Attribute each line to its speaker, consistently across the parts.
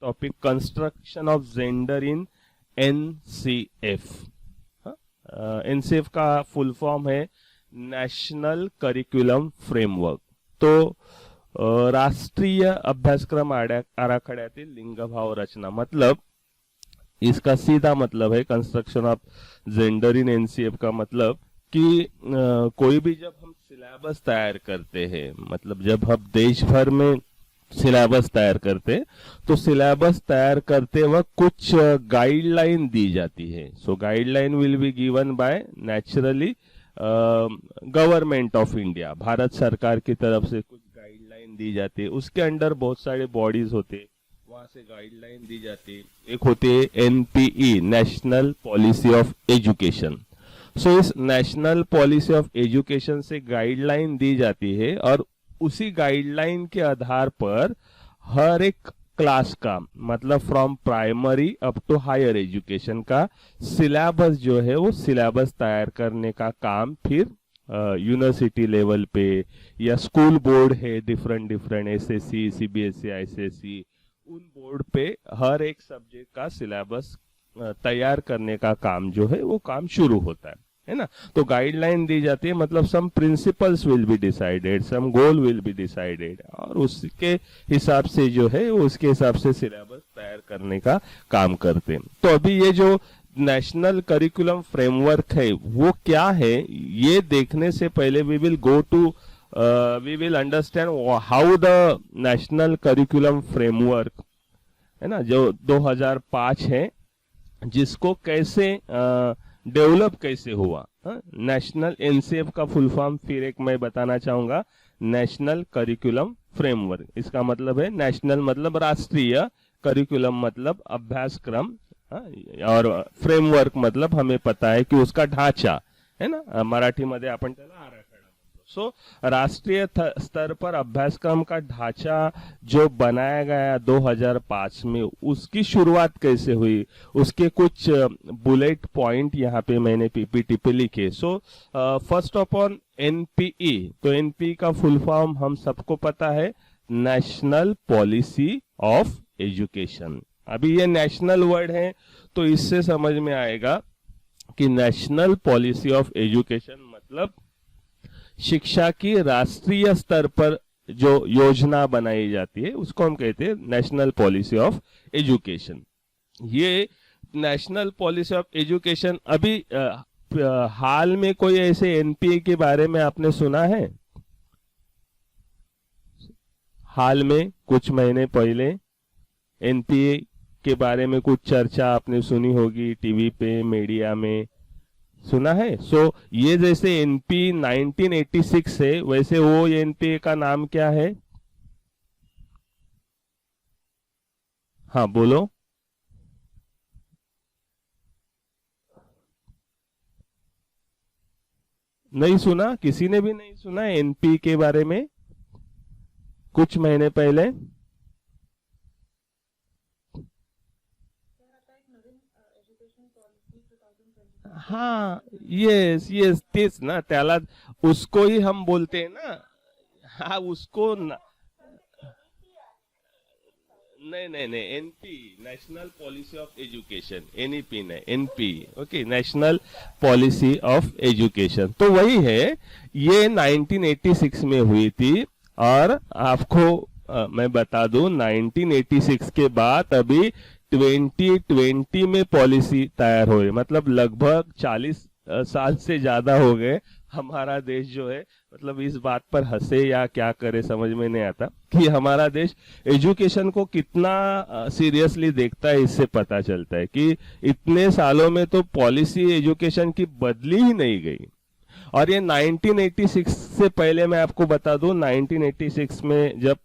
Speaker 1: Topic construction of gender in NCF. NCF का full form है national curriculum framework. तो राष्ट्रीय अभ्यासक्रम आराखड्यातील लिंगभाव रचना, मतलब इसका सीधा मतलब है construction of gender in NCF का मतलब कि कोई भी जब हम सिलेबस तैयार करते हैं, मतलब जब हम देश भर में सिलेबस तैयार करते, तो सिलेबस तैयार करते वक्त कुछ गाइडलाइन दी जाती है। So guideline will be given by naturally government of India, Bharat सरकार की तरफ से कुछ गाइडलाइन दी जाती है। उसके अंडर बहुत सारे बॉडीज होते, वहां से गाइडलाइन दी जाती है। एक होती है NPE, national policy of education. So इस नेशनल पॉलिसी ऑफ एजुकेशन से गाइडलाइन दी जाती है और उसी गाइडलाइन के आधार पर हर एक क्लास का, मतलब from primary up to higher education का सिलेबस जो है वो सिलेबस तैयार करने का काम फिर यूनिवर्सिटी लेवल पे या स्कूल बोर्ड है डिफरेंट एसएससी, सीबीएसई, आईसीएसई, उन बोर्ड पे हर एक सब्जेक्ट का सिलेबस तैयार करने का काम जो है वो काम शुरू होता है ना। तो गाइडलाइन दी जाती है, मतलब some principles will be decided, some goal will be decided, और उसके हिसाब से जो है उसके हिसाब से सिलेबस तैयार करने का काम करते हैं। तो अभी ये जो नेशनल करिकुलम फ्रेमवर्क है वो क्या है, ये देखने से पहले we will understand how the national curriculum framework है ना, जो 2005 है, जिसको कैसे डेवलप कैसे हुआ। नेशनल एनसीएफ का फुल फॉर्म फिर एक मैं बताना चाहूंगा, नेशनल करिकुलम फ्रेमवर्क। इसका मतलब है नेशनल मतलब राष्ट्रीय, करिकुलम मतलब अभ्यासक्रम, और फ्रेमवर्क मतलब हमें पता है कि उसका ढांचा है ना, मराठी मध्ये आपण त्याला आराखडा म्हणतो। सो राष्ट्रीय स्तर पर अभ्यासक्रम का ढांचा जो बनाया गया 2005 में, उसकी शुरुआत कैसे हुई, उसके कुछ बुलेट पॉइंट यहाँ पे मैंने पीपीटी पे लिखे। So first of all NPE, तो एनपीई का फुल फॉर्म हम सबको पता है, नेशनल पॉलिसी ऑफ एजुकेशन। अभी ये नेशनल वर्ड है तो इससे समझ में आएगा कि नेशनल पॉलिसी ऑफ एजुकेशन मतलब शिक्षा की राष्ट्रीय स्तर पर जो योजना बनाई जाती है उसको हम कहते हैं नेशनल पॉलिसी ऑफ एजुकेशन। ये नेशनल पॉलिसी ऑफ एजुकेशन अभी हाल में कोई ऐसे एनपीए के बारे में आपने सुना है? हाल में कुछ महीने पहले एनपीए के बारे में कुछ चर्चा आपने सुनी होगी, टीवी पे, मीडिया में सुना है। सो ये जैसे एनपी 1986 है, वैसे वो एनपीए का नाम क्या है? हाँ बोलो। नहीं सुना? किसी ने भी नहीं सुना एनपी के बारे में कुछ महीने पहले? हाँ, यस तेच ना, त्याला उसको ही हम बोलते हैं ना। हाँ उसको नहीं NP, national policy of education, NEP नहीं, NP, okay, national policy of education. तो वही है, ये 1986 में हुई थी। और आपको मैं बता दूं 1986 के बाद अभी 2020 में पॉलिसी तैयार हो रही, मतलब लगभग 40 साल से ज्यादा हो गए। हमारा देश जो है, मतलब इस बात पर हंसे या क्या करे समझ में नहीं आता कि हमारा देश एजुकेशन को कितना सीरियसली देखता है। इससे पता चलता है कि इतने सालों में तो पॉलिसी एजुकेशन की बदली ही नहीं गई। और ये 1986 से पहले मैं आपको बता दूं, 1986 में जब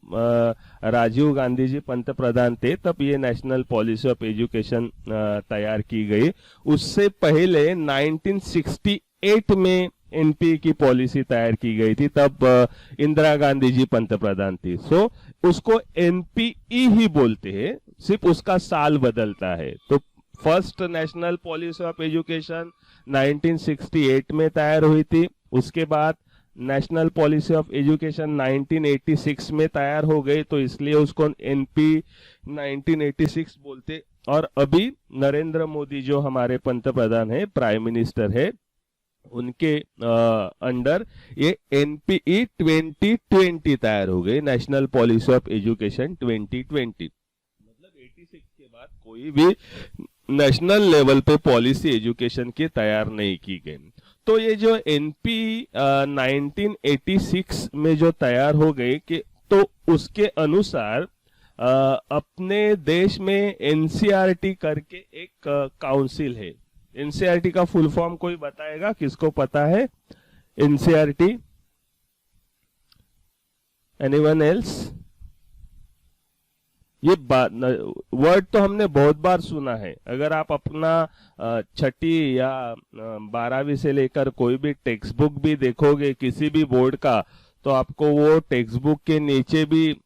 Speaker 1: राजीव गांधी जी पंतप्रधान थे तब ये नेशनल पॉलिसी ऑफ एजुकेशन तैयार की गई। उससे पहले 1968 में एनपी की पॉलिसी तैयार की गई थी, तब इंदिरा गांधी जी पंतप्रधान थी। सो उसको एनपीई ही बोलते हैं, सिर्फ उसका साल बदलता है। तो first national policy of education 1968 में तैयार हुई थी, उसके बाद नेशनल पॉलिसी ऑफ एजुकेशन 1986 में तैयार हो गई, तो इसलिए उसको एनपी 1986 बोलते। और अभी नरेंद्र मोदी जो हमारे पंतप्रधान है, प्राइम मिनिस्टर है, उनके अंडर ये एनपीई 2020 तैयार हो गई, नेशनल पॉलिसी ऑफ एजुकेशन 2020। मतलब 86 के बाद कोई भी नेशनल लेवल पे पॉलिसी एजुकेशन की तैयार नहीं की गई। तो ये जो एनपी 1986 में जो तैयार हो गई कि तो उसके अनुसार अपने देश में एनसीईआरटी करके एक काउंसिल है। एनसीईआरटी का फुल फॉर्म कोई बताएगा, किसको पता है एनसीईआरटी? Anyone else? ये वर्ड तो हमने बहुत बार सुना है। अगर आप अपना छठी या 12वीं से लेकर कोई भी टेक्स्ट बुक भी देखोगे किसी भी बोर्ड का, तो आपको वो टेक्स्ट बुक के नीचे भी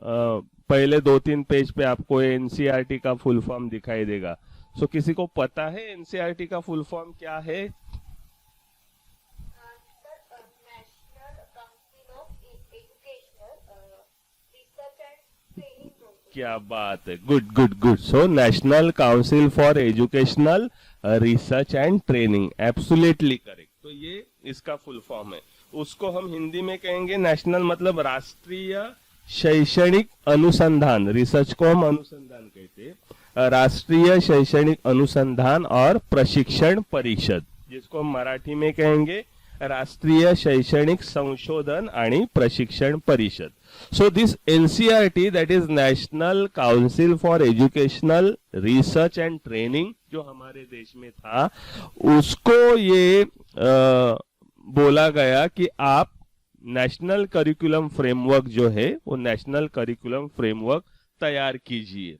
Speaker 1: पहले 2-3 पेज पे आपको एनसीईआरटी का फुल फॉर्म दिखाई देगा। सो किसी को पता है एनसीईआरटी का फुल फॉर्म क्या है? क्या बात है, good good good. So national council for educational research and training, absolutely correct. तो ये इसका फुल फॉर्म है। उसको हम हिंदी में कहेंगे नेशनल, मतलब राष्ट्रीय शैक्षणिक अनुसंधान, रिसर्च को हम अनुसंधान कहते हैं, राष्ट्रीय शैक्षणिक अनुसंधान और प्रशिक्षण परिषद, जिसको हम मराठी में कहेंगे राष्ट्रीय शैक्षणिक संशोधन आणि प्रशिक्षण परिषद। So this NCERT, that is National Council for Educational Research and Training, जो हमारे देश में था, उसको ये बोला गया कि आप नेशनल करिकुलम फ्रेमवर्क जो है वो नेशनल करिकुलम फ्रेमवर्क तैयार कीजिए।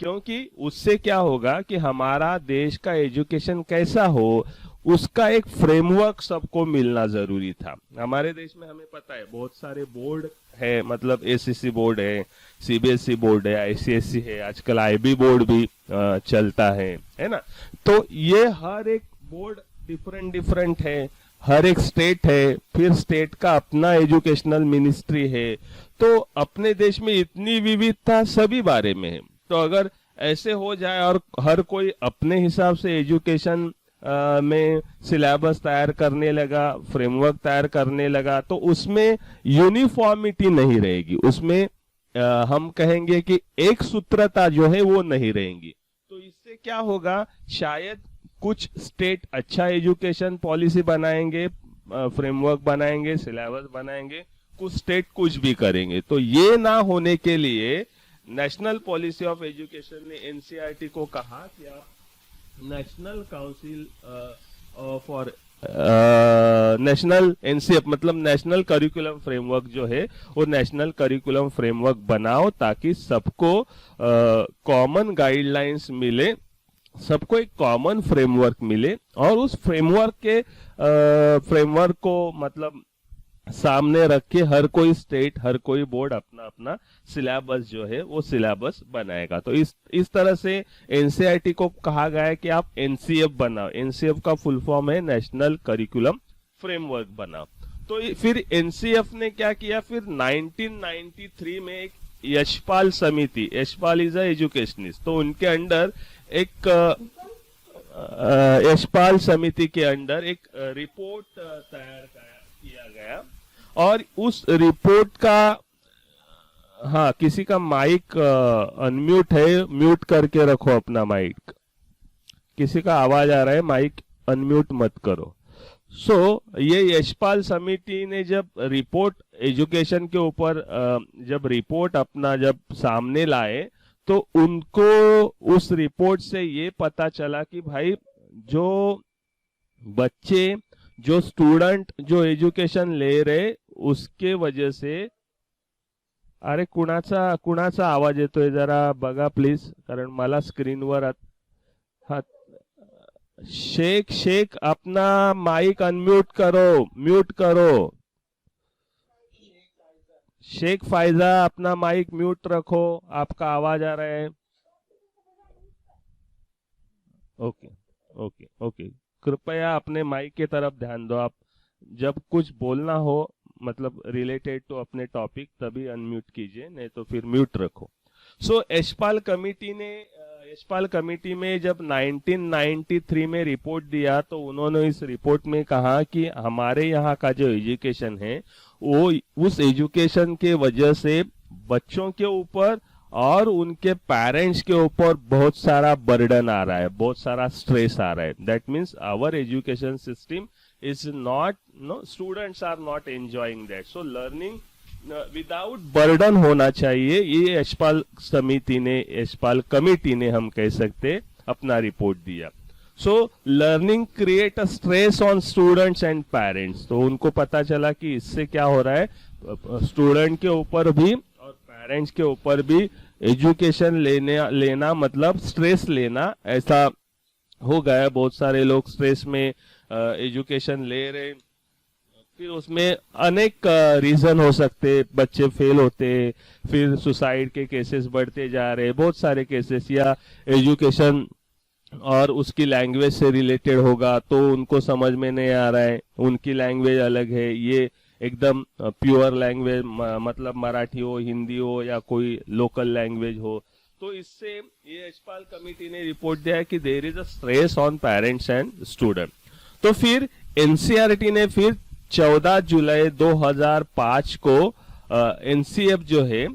Speaker 1: क्योंकि उससे क्या होगा कि हमारा देश का एजुकेशन कैसा हो उसका एक फ्रेमवर्क सबको मिलना जरूरी था। हमारे देश में हमें पता है बहुत सारे बोर्ड है, मतलब एसएससी बोर्ड है, सीबीएसई बोर्ड है, आईसीएसई है, आजकल आईबी बोर्ड भी चलता है ना। तो ये हर एक बोर्ड डिफरेंट डिफरेंट है, हर एक स्टेट है, फिर स्टेट का अपना एजुकेशनल मिनिस्ट्री है। तो अपने देश में इतनी विविधता सभी बारे में है। तो अगर ऐसे हो जाए और हर कोई अपने हिसाब से एजुकेशन में सिलेबस तैयार करने लगा, फ्रेमवर्क तैयार करने लगा, तो उसमें यूनिफॉर्मिटी नहीं रहेगी, उसमें हम कहेंगे कि एक सूत्रता जो है वो नहीं रहेगी। तो इससे क्या होगा, शायद कुछ स्टेट अच्छा एजुकेशन पॉलिसी बनाएंगे, फ्रेमवर्क बनाएंगे, सिलेबस बनाएंगे, कुछ स्टेट कुछ भी करेंगे। तो ये ना होने के लिए नेशनल पॉलिसी ऑफ एजुकेशन ने एनसीईआरटी को कहा कि आप national council for national NCF, मतलब नेशनल करिकुलम फ्रेमवर्क जो है वो नेशनल करिकुलम फ्रेमवर्क बनाओ, ताकि सबको कॉमन गाइडलाइंस मिले, सबको एक कॉमन फ्रेमवर्क मिले, और उस फ्रेमवर्क को मतलब सामने रख के हर कोई स्टेट, हर कोई बोर्ड अपना अपना सिलेबस जो है वो सिलेबस बनाएगा। तो इस तरह से एनसीईआरटी को कहा गया है कि आप एनसीएफ बनाओ। एनसीएफ का फुल फॉर्म है नेशनल करिकुलम फ्रेमवर्क बनाओ। तो फिर एनसीएफ ने क्या किया, फिर 1993 में एक यशपाल समिति, यशपाल इज अ एजुकेशनिस्ट, तो उनके अंडर एक यशपाल समिति के अंडर एक रिपोर्ट तैयार किया गया, और उस रिपोर्ट का, हाँ किसी का माइक अनम्यूट है, म्यूट करके रखो अपना माइक, किसी का आवाज आ रहा है, माइक अनम्यूट मत करो। ये यशपाल समिति ने जब रिपोर्ट एजुकेशन के ऊपर जब रिपोर्ट अपना जब सामने लाए, तो उनको उस रिपोर्ट से ये पता चला कि भाई जो बच्चे, जो स्टूडेंट जो एजुकेशन ले रहे, उसके वजह से, अरे कुणाचा आवाज येतोय जरा बघा प्लीज, कारण मला स्क्रीनवर हा, शेख अपना माइक अनम्यूट करो, म्यूट करो। शेख फायजा अपना माइक म्यूट रखो, आपका आवाज आ रहा है। ओके ओके ओके, कृपया अपने माइक की तरफ ध्यान दो। आप जब कुछ बोलना हो मतलब रिलेटेड टू अपने टॉपिक तभी अनम्यूट कीजिए, नहीं तो फिर म्यूट रखो। सो यशपाल कमेटी में जब 1993 में रिपोर्ट दिया तो उन्होंने इस रिपोर्ट में कहा कि हमारे यहाँ का जो एजुकेशन है वो उस एजुकेशन के वजह से बच्चों के ऊपर और उनके पेरेंट्स के ऊपर बहुत सारा बर्डन आ रहा है, बहुत सारा स्ट्रेस आ रहा है। That means our education system is not, students are not enjoying that. So learning without burden होना चाहिए। ये यशपाल कमेटी ने हम कह सकते अपना रिपोर्ट दिया। So learning create a stress on students and parents. तो उनको पता चला कि इससे क्या हो रहा है, स्टूडेंट के ऊपर भी और पेरेंट्स के ऊपर भी एजुकेशन लेना मतलब स्ट्रेस लेना, ऐसा हो गया। बहुत सारे लोग स्ट्रेस में एजुकेशन ले रहे, फिर उसमें अनेक रीजन हो सकते, बच्चे फेल होते, फिर सुसाइड के केसेस बढ़ते जा रहे, बहुत सारे केसेस, या एजुकेशन और उसकी लैंग्वेज से रिलेटेड होगा तो उनको समझ में नहीं आ रहा है, उनकी लैंग्वेज अलग है, ये एकदम प्योर लैंग्वेज मतलब मराठी हो, हिंदी हो या कोई लोकल लैंग्वेज हो। तो इससे ये यशपाल कमेटी ने रिपोर्ट दिया है कि there is a stress on parents and student. तो फिर एनसीईआरटी ने फिर 14 जुलाई 2005 को एनसीएफ जो है,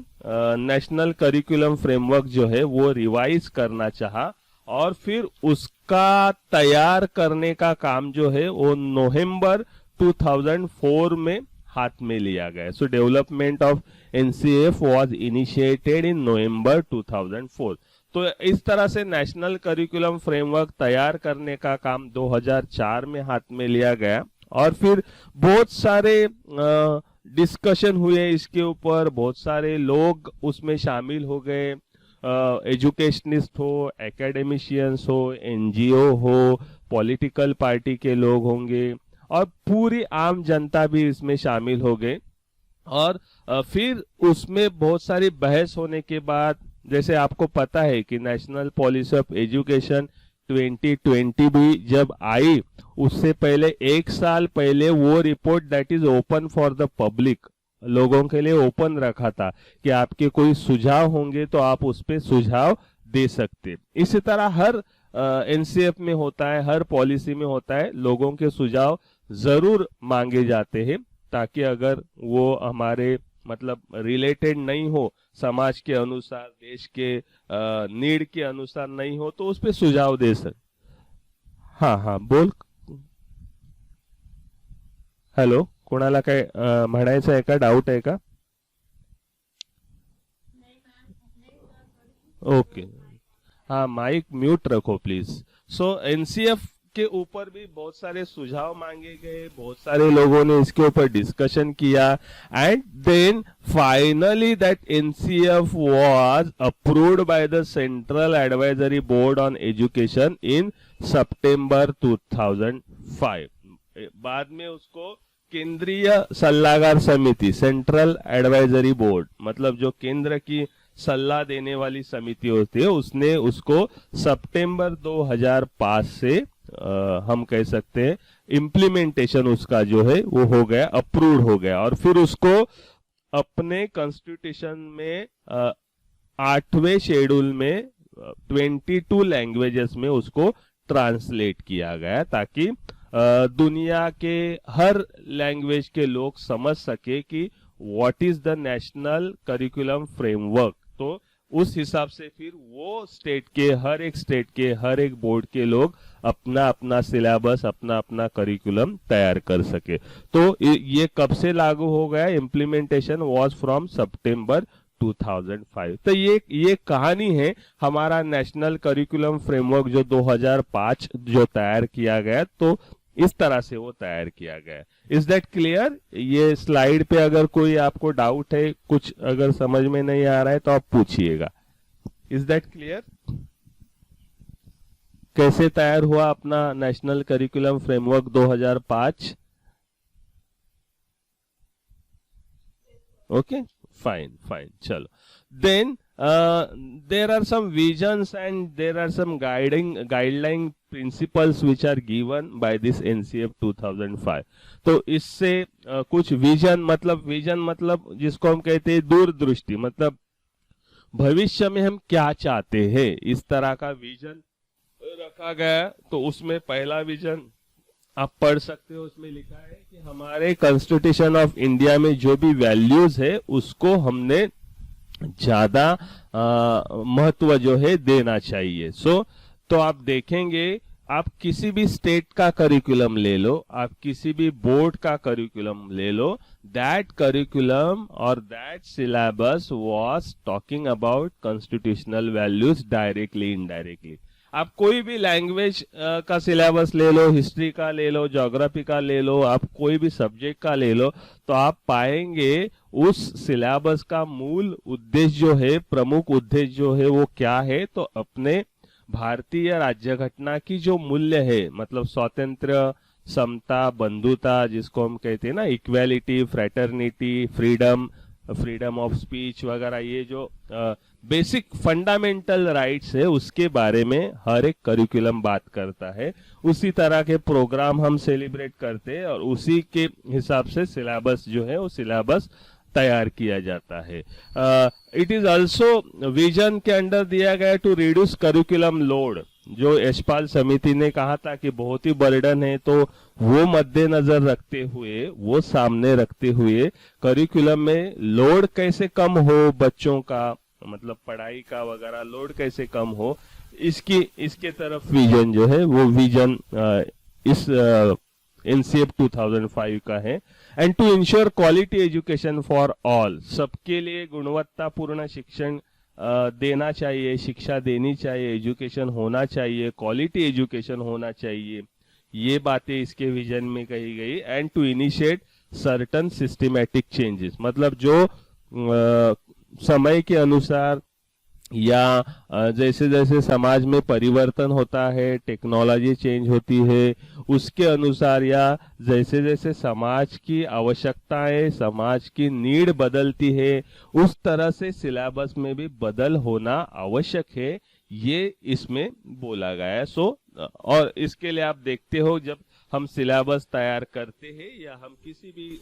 Speaker 1: नेशनल करिकुलम फ्रेमवर्क जो है वो रिवाइज करना चाहा और फिर उसका तैयार करने का काम जो है वो नवंबर 2004 में हाथ में लिया गया। So development of NCF was initiated in November 2004। तो इस तरह से नेशनल करिकुलम फ्रेमवर्क तैयार करने का काम 2004 में हाथ में लिया गया और फिर बहुत सारे डिस्कशन हुए इसके ऊपर, बहुत सारे लोग उसमें शामिल हो गए, एजुकेशनिस्ट हो, एकेडमिशियंस हो, एनजीओ हो, पॉलिटिकल पार्टी के लोग होंगे और पूरी आम जनता भी इसमें शामिल हो गए। और फिर उसमें बहुत सारी बहस होने के बाद, जैसे आपको पता है कि नेशनल पॉलिसी ऑफ एजुकेशन 2020 भी जब आई, उससे पहले एक साल पहले वो report that is open for the public, लोगों के लिए ओपन रखा था कि आपके कोई सुझाव होंगे तो आप उस पर सुझाव दे सकते। इसी तरह हर एनसीएफ में होता है, हर पॉलिसी में होता है, लोगों के सुझाव जरूर मांगे जाते हैं ताकि अगर वो हमारे मतलब रिलेटेड नहीं हो, समाज के अनुसार, देश के नीड के अनुसार नहीं हो तो उस पर सुझाव दे सक। हाँ हाँ बोल। हॅलो, कोणाला काय म्हणायचं आहे का, डाऊट आहे का? ओके, हाँ माइक म्यूट रखो प्लीज। सो एनसीएफ के ऊपर भी बहुत सारे सुझाव मांगे गए, बहुत सारे लोगों ने इसके ऊपर डिस्कशन किया and then finally that NCF was approved by the central advisory board on education in September 2005। बाद में उसको केंद्रीय सल्लागार समिति, सेंट्रल एडवाइजरी बोर्ड मतलब जो केंद्र की सलाह देने वाली समिति होती है, उसने उसको सितंबर 2005 से हम कह सकते हैं इम्प्लीमेंटेशन उसका जो है वो हो गया, अप्रूव्ड हो गया और फिर उसको अपने कॉन्स्टिट्यूशन में 8वें शेड्यूल में 22 लैंग्वेजेस में उसको ट्रांसलेट किया गया ताकि दुनिया के हर लैंग्वेज के लोग समझ सके कि what is the national curriculum framework. तो उस हिसाब से फिर वो स्टेट के, हर एक स्टेट के, हर एक बोर्ड के लोग अपना अपना सिलेबस, अपना अपना करिकुलम तैयार कर सके। तो ये कब से लागू हो गया? Implementation was from September 2005। तो ये कहानी है हमारा नेशनल करिकुलम फ्रेमवर्क जो 2005 जो तैयार किया गया, तो इस तरह से वो तैयार किया गया। Is that clear? ये स्लाइड पे अगर कोई आपको डाउट है, कुछ अगर समझ में नहीं आ रहा है तो आप पूछिएगा। Is that clear? कैसे तैयार हुआ अपना national curriculum framework 2005? Okay, fine fine, चलो। Then there are some visions and there are some guideline principles which are given by this NCF 2005. तो इससे कुछ विजन मतलब जिसको हम कहते हैं दूरदृष्टि, मतलब भविष्य में हम क्या चाहते हैं, इस तरह का विजन रखा गया। तो उसमें पहला विजन आप पढ़ सकते हो, उसमें लिखा है कि हमारे कॉन्स्टिट्यूशन ऑफ इंडिया में जो भी वैल्यूज है उसको हमने ज्यादा महत्व जो है देना चाहिए। तो आप देखेंगे, आप किसी भी स्टेट का करिकुलम ले लो, आप किसी भी बोर्ड का करिकुलम ले लो, दैट करिकुलम और that syllabus was talking about constitutional values directly indirectly. आप कोई भी लैंग्वेज का सिलेबस ले लो, हिस्ट्री का ले लो, ज्योग्राफी का ले लो, आप कोई भी सब्जेक्ट का ले लो, तो आप पाएंगे उस सिलेबस का मूल उद्देश्य जो है, प्रमुख उद्देश्य जो है वो क्या है। तो अपने भारतीय राज्य घटना की जो मूल्य है, मतलब स्वातंत्र्य, समता, बंधुता, जिसको हम कहते हैं ना, equality, fraternity, freedom of speech वगैरह, ये जो बेसिक फंडामेंटल राइट्स है उसके बारे में हर एक करिकुलम बात करता है। उसी तरह के प्रोग्राम हम सेलिब्रेट करते हैं और उसी के हिसाब से सिलेबस जो है वो सिलेबस तैयार किया जाता है। इट इज ऑल्सो विजन के अंडर दिया गया टू रिड्यूस करिकुलम लोड। जो यशपाल समिति ने कहा था कि बहुत ही बर्डन है, तो वो मद्देनजर रखते हुए, वो सामने रखते हुए करिकुलम में लोड कैसे कम हो, बच्चों का मतलब पढ़ाई का वगैरह लोड कैसे कम हो, इसके तरफ विजन जो है वो विजन इस NCF 2005 का है। And to ensure quality education for all, सबके लिए गुणवत्तापूर्ण शिक्षण देना चाहिए, शिक्षा देनी चाहिए, एजुकेशन होना चाहिए, क्वालिटी एजुकेशन होना चाहिए, ये बातें इसके विजन में कही गई। And to initiate certain systematic changes, मतलब जो समय के अनुसार या जैसे जैसे समाज में परिवर्तन होता है, टेक्नोलॉजी चेंज होती है, उसके अनुसार या जैसे जैसे समाज की आवश्यकताएं, समाज की नीड बदलती है, उस तरह से सिलेबस में भी बदल होना आवश्यक है, ये इसमें बोला गया है। और इसके लिए आप देखते हो, जब हम सिलेबस तैयार करते हैं या हम किसी भी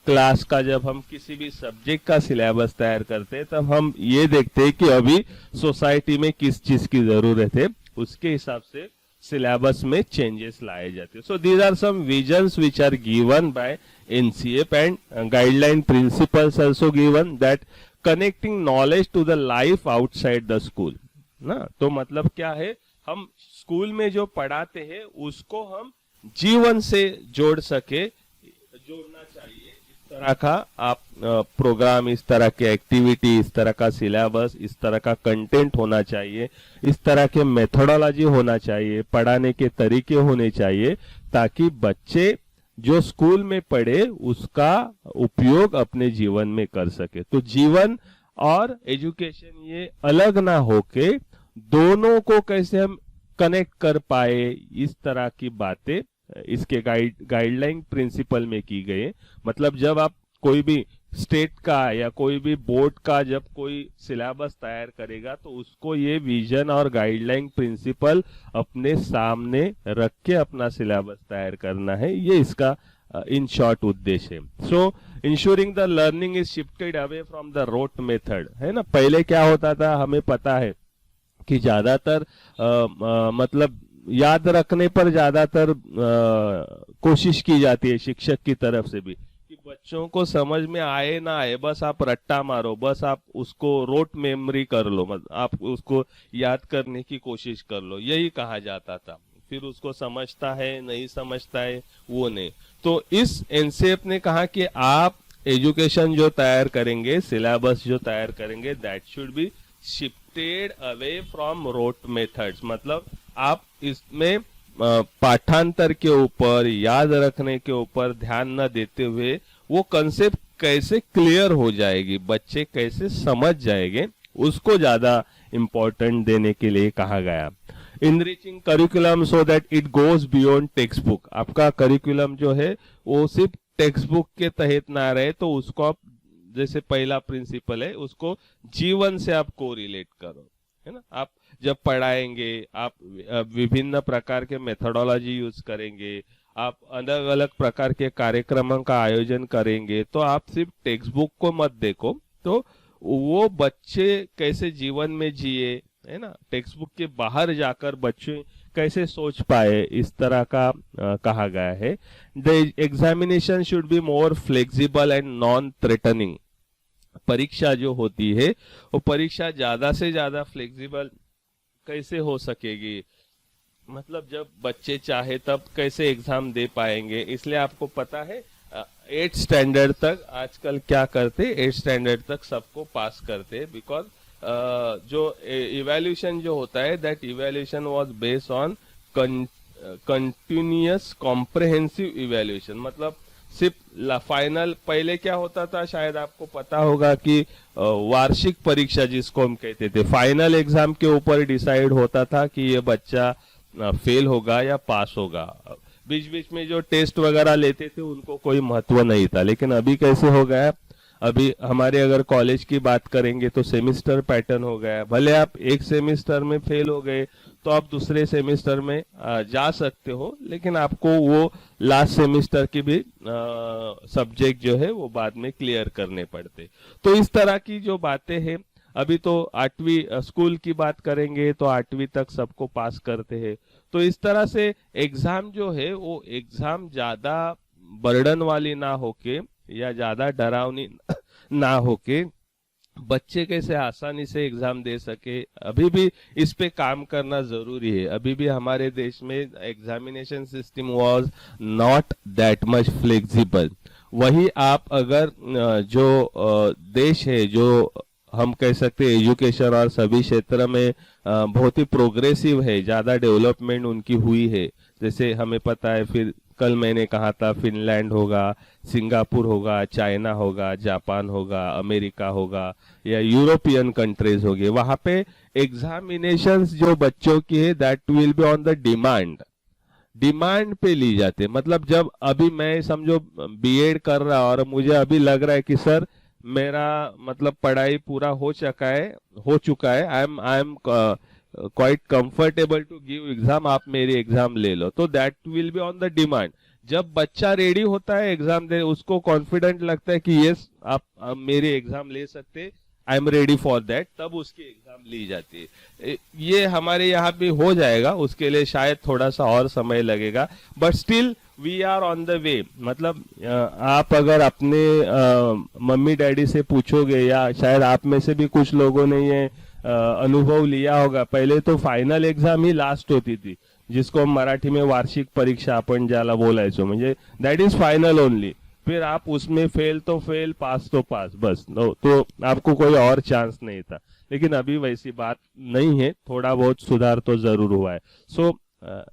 Speaker 1: क्लास का, जब हम किसी भी सब्जेक्ट का सिलेबस तैयार करते हैं, तब हम ये देखते हैं कि अभी सोसाइटी में किस चीज की जरूरत है, उसके हिसाब से सिलेबस में चेंजेस लाए जाते हैं। So these are some visions which are given by NCF and guideline principles also given that connecting knowledge to the life outside the school ना। तो मतलब क्या है, हम स्कूल में जो पढ़ाते हैं उसको हम जीवन से जोड़ना चाहिए। इस तरह का आप प्रोग्राम, इस तरह के एक्टिविटी, इस तरह का सिलेबस, इस तरह का कंटेंट होना चाहिए, इस तरह के मेथोडोलॉजी होना चाहिए, पढ़ाने के तरीके होने चाहिए, ताकि बच्चे जो स्कूल में पढ़े उसका उपयोग अपने जीवन में कर सके। तो जीवन और एजुकेशन ये अलग ना होके दोनों को कैसे हम कनेक्ट कर पाए, इस तरह की बातें इसके गाइडलाइन प्रिंसिपल में की गई। मतलब जब आप कोई भी स्टेट का या कोई भी बोर्ड का जब कोई सिलेबस तैयार करेगा, तो उसको ये विजन और गाइडलाइन प्रिंसिपल अपने सामने रख के अपना सिलेबस तैयार करना है, ये इसका इन शॉर्ट उद्देश्य है। So ensuring the learning is shifted away from the rote method, है ना। पहले क्या होता था, हमें पता है कि ज्यादातर मतलब याद रखने पर ज्यादातर कोशिश की जाती है शिक्षक की तरफ से भी, कि बच्चों को समझ में आए ना आए, बस आप रट्टा मारो, बस आप उसको रोट मेमोरी कर लो, मतलब आप उसको याद करने की कोशिश कर लो, यही कहा जाता था। फिर उसको समझता है नहीं समझता है वो नहीं। तो इस NCF ने कहा कि आप एजुकेशन जो तैयार करेंगे, सिलेबस जो तैयार करेंगे, that should be shifted away from rote methods. मतलब आप इसमें पाठांतर के ऊपर, याद रखने के ऊपर ध्यान न देते हुए वो कंसेप्ट कैसे क्लियर हो जाएगी, बच्चे कैसे समझ जाएंगे, उसको ज्यादा इंपॉर्टेंट देने के लिए कहा गया। Enriching curriculum so that it goes beyond text book. आपका करिकुलम जो है वो सिर्फ टेक्स्ट बुक के तहत ना रहे, तो उसको आप जैसे पहला प्रिंसिपल है उसको जीवन से आप को रिलेट करो, है ना। आप जब पढ़ाएंगे, आप विभिन्न प्रकार के मेथोडोलॉजी यूज करेंगे, आप अलग अलग प्रकार के कार्यक्रमों का आयोजन करेंगे, तो आप सिर्फ टेक्स्ट बुक को मत देखो, तो वो बच्चे कैसे जीवन में जिए, है ना, टेक्स्ट बुक के बाहर जाकर बच्चे कैसे सोच पाए, इस तरह का कहा गया है। The examination should be more flexible and non threatening. परीक्षा जो होती है वो परीक्षा ज्यादा से ज्यादा फ्लेक्सिबल कैसे हो सकेगी, मतलब जब बच्चे चाहे तब कैसे एग्जाम दे पाएंगे। इसलिए आपको पता है 8th स्टैंडर्ड तक आजकल क्या करते, 8th स्टैंडर्ड तक सबको पास करते, बिकॉज जो इवैल्यूएशन जो होता है that evaluation was based on continuous comprehensive evaluation. मतलब सिर्फ फाइनल, पहले क्या होता था शायद आपको पता होगा कि वार्षिक परीक्षा जिसको हम कहते थे, फाइनल एग्जाम के ऊपर डिसाइड होता था कि ये बच्चा फेल होगा या पास होगा। बीच बीच में जो टेस्ट वगैरह लेते थे उनको कोई महत्व नहीं था। लेकिन अभी कैसे हो गया, अभी हमारे अगर कॉलेज की बात करेंगे तो सेमिस्टर पैटर्न हो गया। भले आप एक सेमिस्टर में फेल हो गए तो आप दूसरे सेमिस्टर में जा सकते हो, लेकिन आपको वो लास्ट सेमिस्टर की भी सब्जेक्ट जो है वो बाद में क्लियर करने पड़ते। तो इस तरह की जो बातें हैं, अभी तो 8वीं स्कूल की बात करेंगे तो 8वीं तक सबको पास करते हैं। तो इस तरह से एग्जाम जो है वो एग्जाम ज्यादा बर्डन वाली ना होके या ज्यादा डरावनी ना होके बच्चे कैसे आसानी से एग्जाम दे सके, अभी भी इस पे काम करना जरूरी है। अभी भी हमारे देश में examination system was not that much flexible. वही आप अगर जो देश है जो हम कह सकते हैं एजुकेशन और सभी क्षेत्र में बहुत ही प्रोग्रेसिव है, ज्यादा डेवलपमेंट उनकी हुई है। जैसे हमें पता है, फिर कल मैंने कहा था फिनलैंड होगा, सिंगापुर होगा, चाइना होगा, जापान होगा, अमेरिका होगा या यूरोपियन कंट्रीज होगी, वहां पे एग्जामिनेशंस जो बच्चों की है that will be on the demand पे ली जाते। मतलब जब अभी मैं समझो बीएड कर रहा और मुझे अभी लग रहा है कि सर मेरा मतलब पढ़ाई पूरा हो चुका है, I am quite comfortable to give exam, आप मेरी एग्जाम ले लो, तो that will be on the demand. जब बच्चा रेडी होता है एग्जाम दे, उसको कॉन्फिडेंट लगता है कि यस आप मेरी एग्जाम ले सकते, I am ready for that, तब उसकी एग्जाम ली जाती है। ये हमारे यहाँ भी हो जाएगा, उसके लिए शायद थोड़ा सा और समय लगेगा, but still we are on the way. मतलब आप अगर अपने मम्मी डैडी से पूछोगे या शायद आप में से भी कुछ लोगों ने ये अनुभव लिया होगा, पहले तो फायनल एक्झाम ही लास्ट होती थी, जिसको मराठी में वार्षिक परीक्षा आपण ज्याला बोलायचो, म्हणजे दैट इज फाइनल ओनली। फिर आप उसमें फेल तो फेल, पास तो पास, बस तो आपको कोई और चांस नहीं था। लेकिन अभी वैसी बात नहीं है, थोड़ा बहुत सुधार तो जरूर हुआ है। सो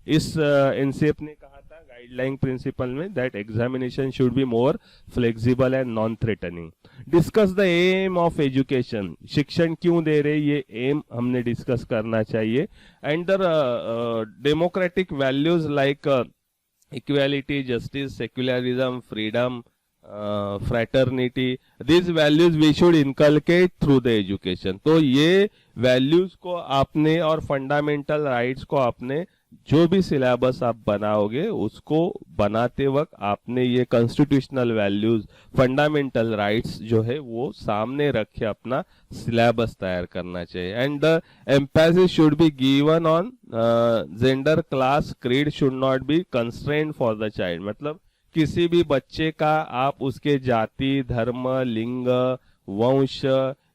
Speaker 1: इस एनसीएफ ने कहा था गाइडलाइन प्रिंसिपल में that examination should be more flexible and non threatening. Discuss the aim of education, शिक्षण क्यों दे रहे, ये एम हमने डिस्कस करना चाहिए। And the democratic values like equality, justice, secularism, freedom, fraternity, this values we should inculcate through the education. तो ये values को आपने और फंडामेंटल राइट्स को आपने जो भी सिलेबस आप बनाओगे उसको बनाते वक्त आपने ये कॉन्स्टिट्यूशनल वैल्यूज, फंडामेंटल राइट्स जो है वो सामने रख के अपना सिलेबस तैयार करना चाहिए। And the emphasis should be given on gender, class, creed should not be constraint for the child. मतलब किसी भी बच्चे का आप उसके जाति, धर्म, लिंग, वंश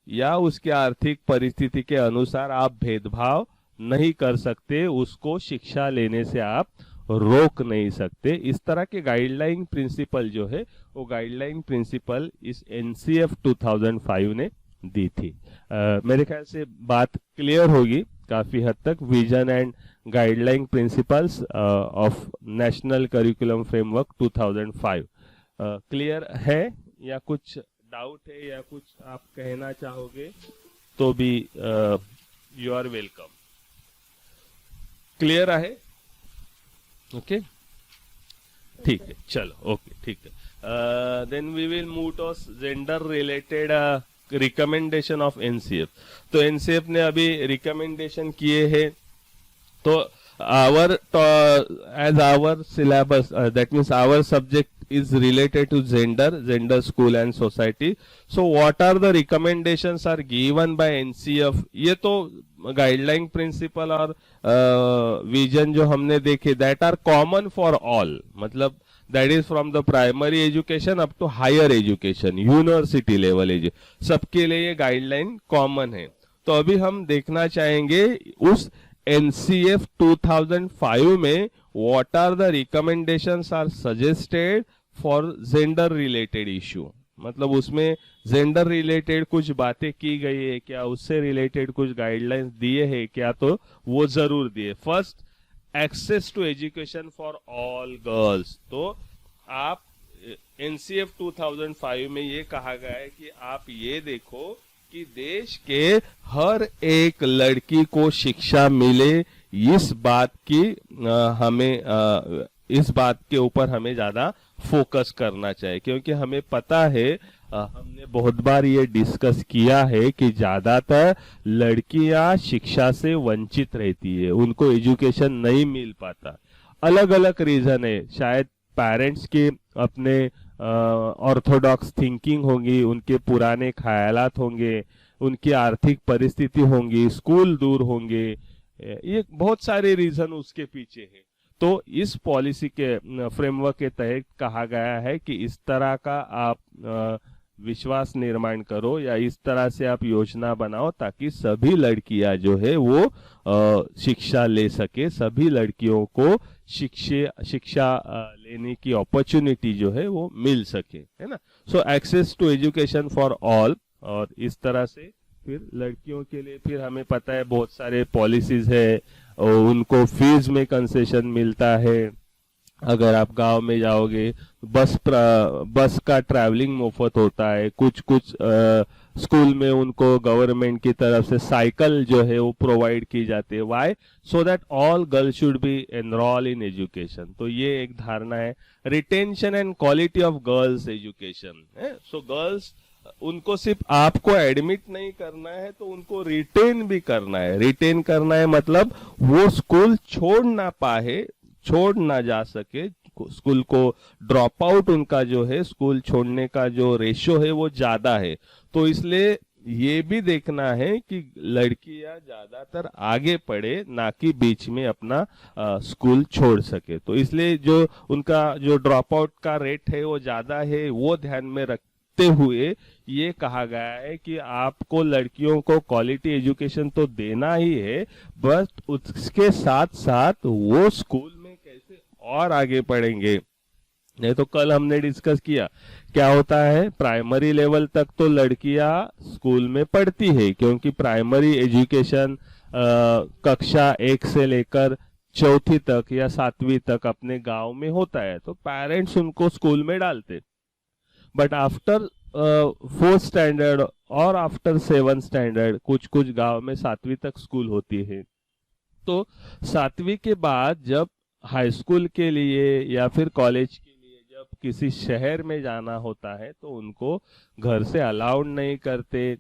Speaker 1: या उसके आर्थिक परिस्थिति के अनुसार आप भेदभाव नहीं कर सकते, उसको शिक्षा लेने से आप रोक नहीं सकते। इस तरह के गाइडलाइन प्रिंसिपल जो है वो गाइडलाइन प्रिंसिपल इस एनसीएफ 2005 ने दी थी। मेरे ख्याल से बात क्लियर होगी काफी हद तक। Vision and guideline principles of national curriculum framework 2005 clear है या कुछ डाउट है या कुछ आप कहना चाहोगे तो भी यू आर वेलकम। क्लियर है? ओके, ठीक है, चलो, ओके, ठीक है। then we will move to gender related recommendation of NCF. तो NCF ने अभी recommendation किए हैं. तो as our syllabus, that means our subject is related to gender, school and society. So what are the recommendations are given by NCF? ये तो guideline principal और vision जो हमने देखे, that are common for all, मतलब that is from the primary education up to higher education, university level सबके लिए ये गाइडलाइन कॉमन है. तो अभी हम देखना चाहेंगे उस NCF 2005 में what are the recommendations are suggested for gender related issue. मतलब उसमें जेंडर रिलेटेड कुछ बातें की गई है क्या, उससे रिलेटेड कुछ गाइडलाइंस दिए हैं क्या, तो वो जरूर दिए. First, access to education for all girls. तो आप NCF 2005 में ये कहा गया है कि आप ये देखो कि देश के हर एक लड़की को शिक्षा मिले, इस बात की इस बात के ऊपर हमें ज्यादा फोकस करना चाहिए. क्योंकि हमें पता है, हमने बहुत बार ये डिस्कस किया है कि ज्यादातर लड़कियां शिक्षा से वंचित रहती है, उनको एजुकेशन नहीं मिल पाता. अलग अलग रीजन है, शायद पेरेंट्स के अपने ऑर्थोडॉक्स थिंकिंग होगी, उनके पुराने ख्यालात होंगे, उनकी आर्थिक परिस्थिति होंगी, स्कूल दूर होंगे, ये बहुत सारे रीजन उसके पीछे है. तो इस पॉलिसी के फ्रेमवर्क के तहत कहा गया है कि इस तरह का आप विश्वास निर्माण करो या इस तरह से आप योजना बनाओ ताकि सभी लड़कियां जो है वो शिक्षा ले सके, सभी लड़कियों को शिक्षा लेने की अपॉर्चुनिटी जो है वो मिल सके, है ना. So access to education for all. और इस तरह से फिर लड़कियों के लिए फिर हमें पता है बहुत सारे पॉलिसीज है, और उनको फीस में कंसेशन मिलता है. अगर आप गांव में जाओगे बस का ट्रैवलिंग मुफ्त होता है. कुछ स्कूल में उनको गवर्नमेंट की तरफ से साइकिल जो है वो प्रोवाइड की जाती है. Why? So that all girls should be enrol in education. तो ये एक धारणा है. Retention and quality of girls education. So girls, उनको सिर्फ आपको एडमिट नहीं करना है, तो उनको रिटेन भी करना है. रिटेन करना है मतलब वो स्कूल छोड़ ना जा सके, स्कूल को ड्रॉप आउट उनका जो है, स्कूल छोड़ने का जो रेशियो है वो ज्यादा है. तो इसलिए ये भी देखना है कि लड़कियां ज्यादातर आगे पढ़े, ना कि बीच में अपना स्कूल छोड़ सके. तो इसलिए जो उनका जो ड्रॉप आउट का रेट है वो ज्यादा है, वो ध्यान में रखते हुए ये कहा गया है कि आपको लड़कियों को क्वालिटी एजुकेशन तो देना ही है, बस उसके साथ साथ वो स्कूल में कैसे और आगे पढ़ेंगे. नहीं तो कल हमने डिस्कस किया क्या होता है, प्राइमरी लेवल तक तो लड़कियां स्कूल में पढ़ती है, क्योंकि प्राइमरी एजुकेशन कक्षा 1 से लेकर 4वीं तक या 7वीं तक अपने गांव में होता है, तो पेरेंट्स उनको स्कूल में डालते. बट आफ्टर 4th स्टैंडर्ड और आफ्टर 7th स्टैंडर्ड कुछ गांव में 7वीं तक स्कूल होती है. तो 7वीं के बाद जब हाई स्कूल के लिए या फिर कॉलेज के लिए जब किसी शहर में जाना होता है तो उनको घर से अलाउड नहीं करते.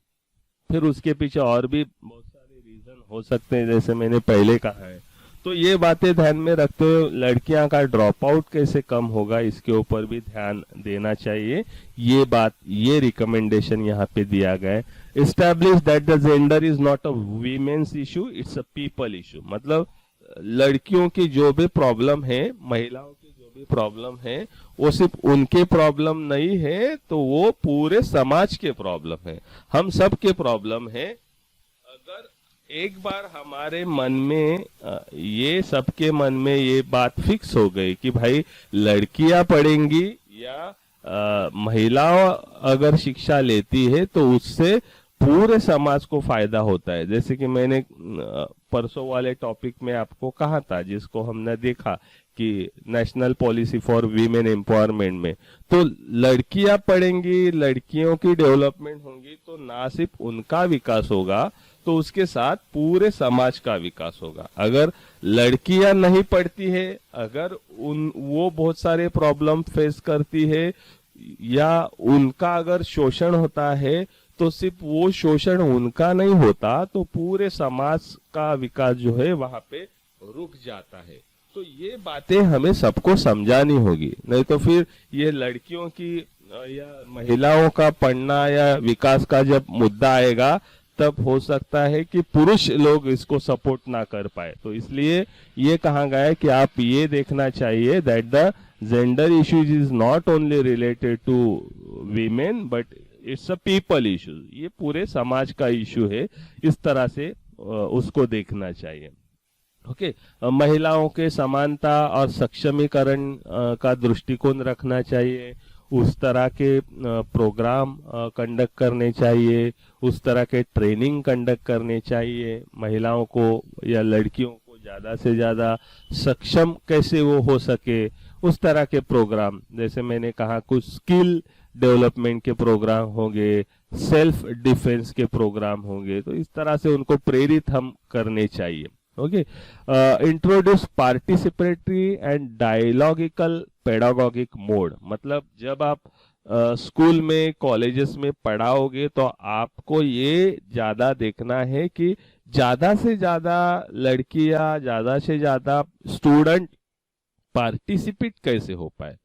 Speaker 1: फिर उसके पीछे और भी बहुत सारे रीजन हो सकते हैं, जैसे मैंने पहले कहा है. तो ये बातें ध्यान में रखते हुए लड़कियां का ड्रॉप आउट कैसे कम होगा, इसके ऊपर भी ध्यान देना चाहिए. ये रिकमेंडेशन यहाँ पे दिया गया है. Establish that the gender is not a women's issue, it's a people issue. मतलब लड़कियों की जो भी प्रॉब्लम है, महिलाओं की जो भी प्रॉब्लम है, वो सिर्फ उनके प्रॉब्लम नहीं है, तो वो पूरे समाज के प्रॉब्लम है, हम सब के प्रॉब्लम है. अगर एक बार हमारे मन में ये सबके मन में ये बात फिक्स हो गई कि भाई लड़कियां पढ़ेंगी या महिला अगर शिक्षा लेती है तो उससे पूरे समाज को फायदा होता है. जैसे कि मैंने परसों वाले टॉपिक में आपको कहा था, जिसको हमने देखा कि national policy for women empowerment में, तो लड़कियां पढ़ेंगी, लड़कियों की डेवलपमेंट होगी, तो ना सिर्फ उनका विकास होगा, तो उसके साथ पूरे समाज का विकास होगा. अगर लड़कियां नहीं पढ़ती है, अगर वो बहुत सारे प्रॉब्लम फेस करती है, या उनका अगर शोषण होता है तो सिर्फ वो शोषण उनका नहीं होता, तो पूरे समाज का विकास जो है वहां पे रुक जाता है। तो ये बातें हमें सबको समझानी होगी, नहीं तो फिर ये लड़कियों की या महिलाओं का पढ़ना या विकास का जब मुद्दा आएगा तब हो सकता है कि पुरुष लोग इसको सपोर्ट ना कर पाए। तो इसलिए ये कहा गया है कि आप ये देखना चाहिए that the gender issues is not only related to women but it's a people issue, ये पूरे समाज का इशू है, इस तरह से उसको देखना चाहिए। ओके, महिलाओं के समानता और सक्षमीकरण का दृष्टिकोण रखना चाहिए, उस तरह के प्रोग्राम कंडक्ट करने चाहिए, उस तरह के ट्रेनिंग कंडक्ट करने चाहिए, महिलाओं को या लड़कियों को ज्यादा से ज्यादा सक्षम कैसे वो हो सके, उस तरह के प्रोग्राम, जैसे मैंने कहा कुछ स्किल डेवलपमेंट के प्रोग्राम होंगे, सेल्फ डिफेंस के प्रोग्राम होंगे, तो इस तरह से उनको प्रेरित हम करने चाहिए। Okay, introduce participatory and dialogical pedagogic mode, मतलब जब आप स्कूल में कॉलेजेस में पढ़ाओगे तो आपको ये ज्यादा देखना है कि ज्यादा से ज्यादा लड़कियां, ज्यादा से ज्यादा स्टूडेंट पार्टिसिपेट कैसे हो पाए,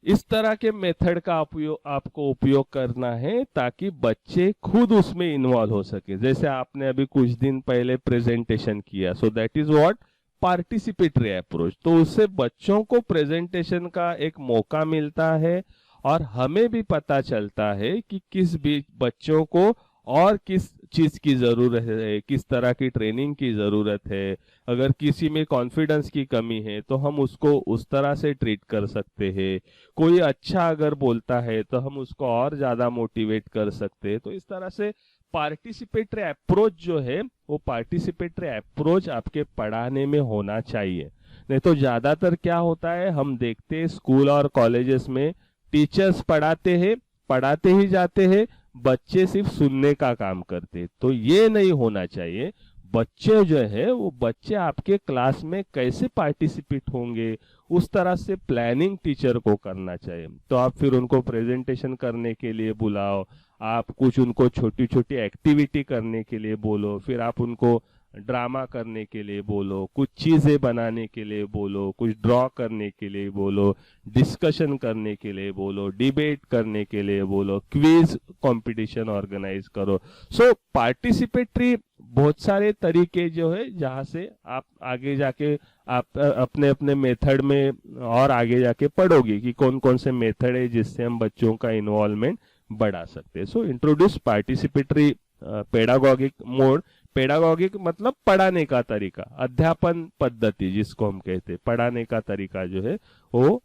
Speaker 1: इस तरह के मेथड का आपको उपयोग करना है ताकि बच्चे खुद उसमें इन्वॉल्व हो सके। जैसे आपने अभी कुछ दिन पहले प्रेजेंटेशन किया, so that is what participatory approach. तो उससे बच्चों को प्रेजेंटेशन का एक मौका मिलता है और हमें भी पता चलता है कि किस भी बच्चों को और किस चीज की जरूरत है, किस तरह की ट्रेनिंग की जरूरत है। अगर किसी में कॉन्फिडेंस की कमी है तो हम उसको उस तरह से ट्रीट कर सकते हैं, कोई अच्छा अगर बोलता है तो हम उसको और ज्यादा मोटिवेट कर सकते हैं। तो इस तरह से पार्टिसिपेटरी अप्रोच जो है वो पार्टिसिपेटरी अप्रोच आपके पढ़ाने में होना चाहिए। नहीं तो ज्यादातर क्या होता है, हम देखते हैं स्कूल और कॉलेजेस में टीचर्स पढ़ाते ही जाते हैं, बच्चे सिर्फ सुनने का काम करते। तो ये नहीं होना चाहिए। बच्चे जो है वो बच्चे आपके क्लास में कैसे पार्टिसिपेट होंगे उस तरह से प्लानिंग टीचर को करना चाहिए। तो आप फिर उनको प्रेजेंटेशन करने के लिए बुलाओ, आप कुछ उनको छोटी छोटी एक्टिविटी करने के लिए बोलो, फिर आप उनको ड्रामा करने के लिए बोलो, कुछ चीजें बनाने के लिए बोलो, कुछ ड्रॉ करने के लिए बोलो, डिस्कशन करने के लिए बोलो, डिबेट करने के लिए बोलो, क्विज कंपटीशन ऑर्गेनाइज करो। सो पार्टिसिपेटरी बहुत सारे तरीके जो है जहां से आप आगे जाके आप अपने अपने मेथड में और आगे जाके पढ़ोगे कि कौन कौन से मेथड है जिससे हम बच्चों का इन्वॉल्वमेंट बढ़ा सकते हैं। सो इंट्रोड्यूस पार्टिसिपेटरी पेडागोगिक मोड। पेडागोगिक मतलब पढ़ाने का तरीका, अध्यापन पद्धति जिसको हम कहते हैं, पढ़ाने का तरीका जो है वो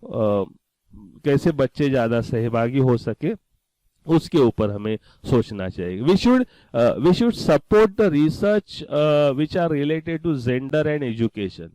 Speaker 1: कैसे बच्चे ज्यादा सहभागी हो सके उसके ऊपर हमें सोचना चाहिए। We should support the research which are related to gender and education.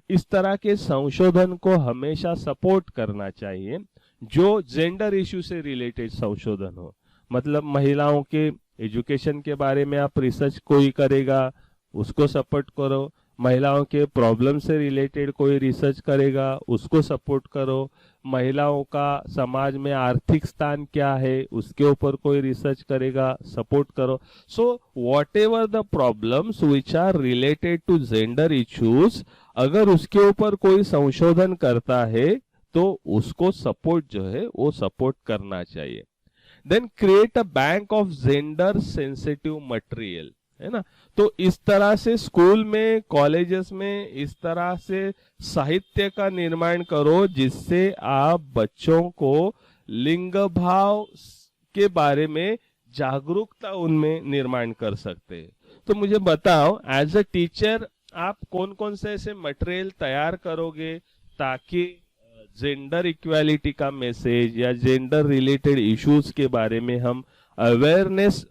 Speaker 1: इस तरह के संशोधन को हमेशा सपोर्ट करना चाहिए जो जेंडर इश्यू से रिलेटेड संशोधन हो। मतलब महिलाओं के एजुकेशन के बारे में आप रिसर्च कोई करेगा उसको सपोर्ट करो, महिलाओं के प्रॉब्लम से रिलेटेड कोई रिसर्च करेगा उसको सपोर्ट करो, महिलाओं का समाज में आर्थिक स्थान क्या है उसके ऊपर कोई रिसर्च करेगा सपोर्ट करो। So whatever the problems which are related to gender issues, अगर उसके ऊपर कोई संशोधन करता है तो उसको सपोर्ट जो है वो सपोर्ट करना चाहिए। Then create a bank of gender sensitive material, है ना। तो इस तरह से स्कूल में कॉलेजेस में इस तरह से साहित्य का निर्माण करो जिससे आप बच्चों को लिंग भाव के बारे में जागरूकता उनमें निर्माण कर सकते हैं। तो मुझे बताओ एज अ टीचर आप कौन कौन से ऐसे मटेरियल तैयार करोगे ताकि जेंडर इक्वालिटी का मैसेज या जेंडर रिलेटेड इश्यूज के बारे में हम अवेयरनेस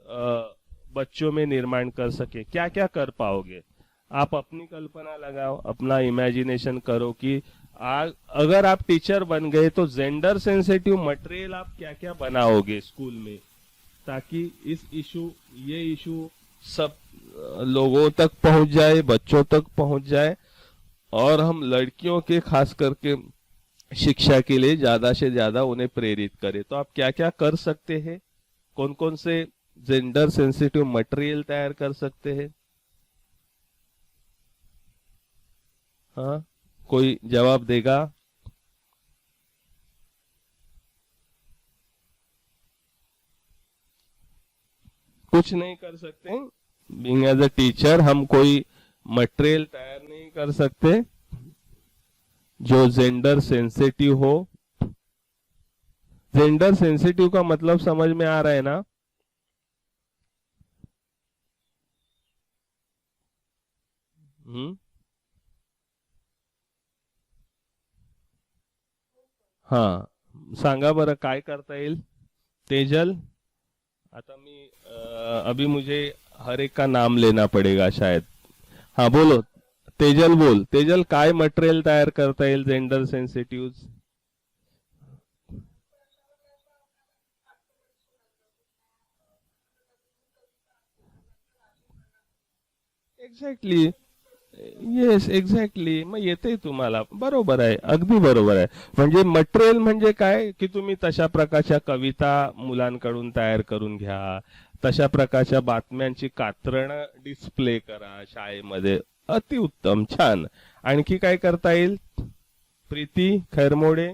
Speaker 1: बच्चों में निर्माण कर सके। क्या क्या कर पाओगे आप अपनी कल्पना लगाओ, अपना इमेजिनेशन करो कि अगर आप टीचर बन गए तो जेंडर सेंसिटिव मटेरियल आप क्या क्या बनाओगे स्कूल में ताकि ये इशू सब लोगों तक पहुंच जाए, बच्चों तक पहुंच जाए और हम लड़कियों के खास करके शिक्षा के लिए ज्यादा से ज्यादा उन्हें प्रेरित करे। तो आप क्या क्या कर सकते हैं, कौन कौन से जेंडर सेंसिटिव मटेरियल तैयार कर सकते हैं? हाँ, कोई जवाब देगा? कुछ नहीं कर सकते। बीइंग एज अ टीचर हम कोई मटेरियल तैयार नहीं कर सकते जो जेंडर सेंसिटिव हो। जेंडर सेंसिटिव का मतलब समझ में आ रहा है ना? हम्म। हाँ, सांगा बरं काय करता येईल? तेजल, आता मी अभी मुझे हर एक का नाम लेना पड़ेगा शायद। हाँ बोलो, तेजल बोल, तेजल काय मटेरियल तयार करता येईल gender sensitive? Exactly, yes exactly, मग येते तुम्हाला, बरोबर आहे, अगदी बरोबर आहे। म्हणजे मटेरियल म्हणजे काय की तुम्ही तशा प्रकारच्या कविता मुलांकडून तयार करून घ्या, तशा प्रकारच्या बातम्यांची कात्रण डिस्प्ले करा शाळेमध्ये, अतिउत्तम, छान। आणखी काय करता येईल? Preeti Khairmode,